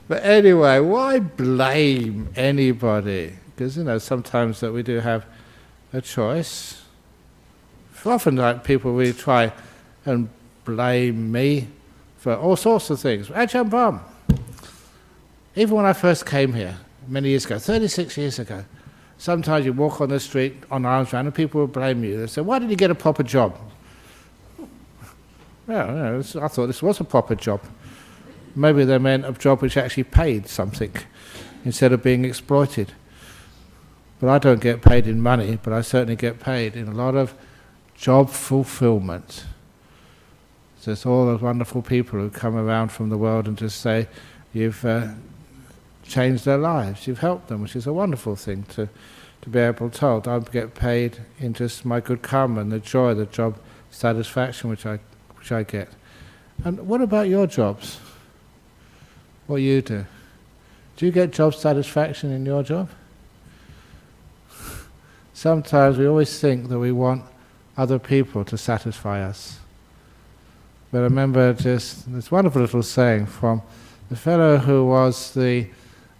But anyway, why blame anybody? Because, sometimes that we do have a choice. Often like people really try and blame me for all sorts of things. Ajahn Brahm, even when I first came here, many years ago, 36 years ago, sometimes you walk on the street on arms round and people will blame you. They say, why didn't you get a proper job? Well, I thought this was a proper job. Maybe they meant a job which actually paid something instead of being exploited. But I don't get paid in money, but I certainly get paid in a lot of job fulfillment. So it's all those wonderful people who come around from the world and just say, you've changed their lives, you've helped them, which is a wonderful thing to be able to tell. I get paid in just my good karma and the joy, the job satisfaction which I get. And what about your jobs? What you do? Do you get job satisfaction in your job? Sometimes we always think that we want other people to satisfy us. But I remember just this wonderful little saying from the fellow who was the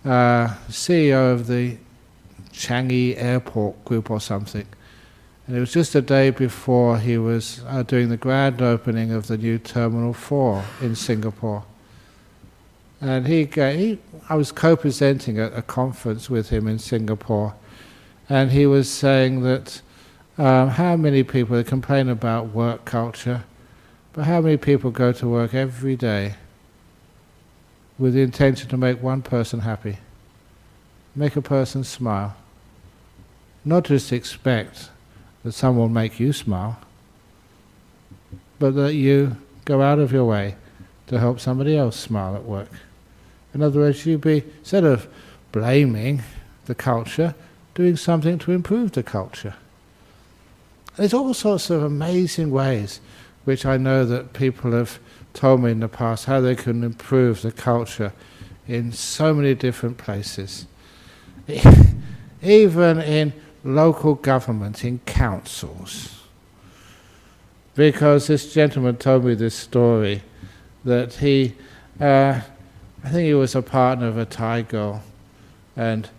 CEO of the Changi Airport Group or something. And it was just a day before he was doing the grand opening of the new Terminal 4 in Singapore. And I was co-presenting at a conference with him in Singapore, and he was saying that how many people complain about work culture, but how many people go to work every day with the intention to make one person happy, make a person smile, not just expect that someone will make you smile, but that you go out of your way to help somebody else smile at work. In other words, you be, instead of blaming the culture, doing something to improve the culture. There's all sorts of amazing ways which I know that people have told me in the past how they can improve the culture in so many different places. Even in local government, in councils. Because this gentleman told me this story that he, I think he was a partner of a Thai girl, and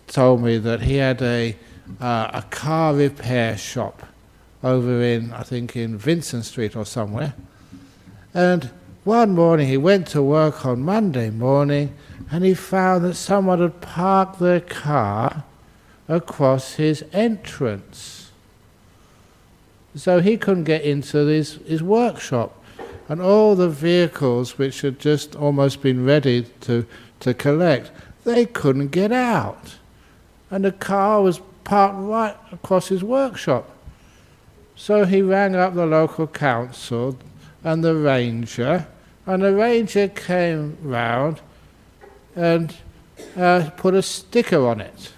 told me that he had a car repair shop over in, I think in Vincent Street or somewhere. And one morning he went to work on Monday morning and he found that someone had parked their car across his entrance. So he couldn't get into his workshop. And all the vehicles which had just almost been ready to collect, they couldn't get out. And the car was parked right across his workshop. So he rang up the local council and the ranger came round and put a sticker on it.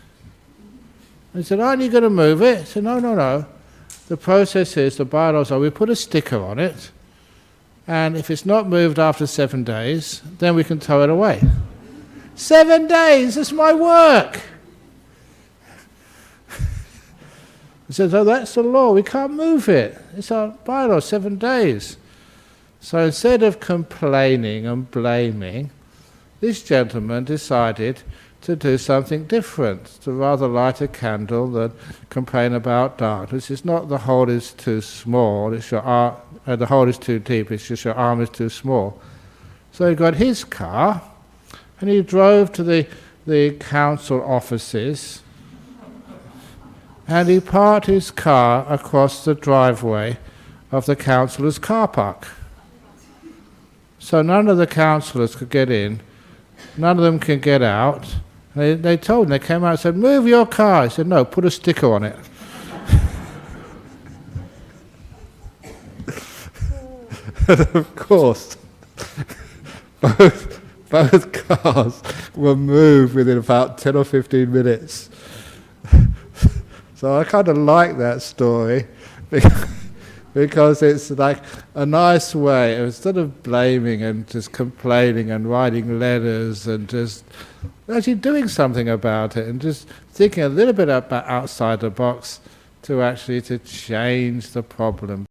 He said, aren't you going to move it? He said, no. The process is, the bylaws are, we put a sticker on it, and if it's not moved after 7 days, then we can tow it away. 7 days, that's my work. He says, oh, that's the law, we can't move it. It's our bylaw, 7 days. So instead of complaining and blaming, this gentleman decided to do something different, to rather light a candle than complain about darkness. It's not the hole is too small, it's your arm, the hole is too deep, it's just your arm is too small. So he got his car and he drove to the council offices and he parked his car across the driveway of the councillor's car park. So none of the councillors could get in, none of them can get out. They told him, they came out and said, move your car. He said, no, put a sticker on it. And of course, both cars were moved within about 10 or 15 minutes. So I kind of like that story because it's like a nice way, instead of blaming and just complaining and writing letters and just actually doing something about it and just thinking a little bit about outside the box to actually to change the problem.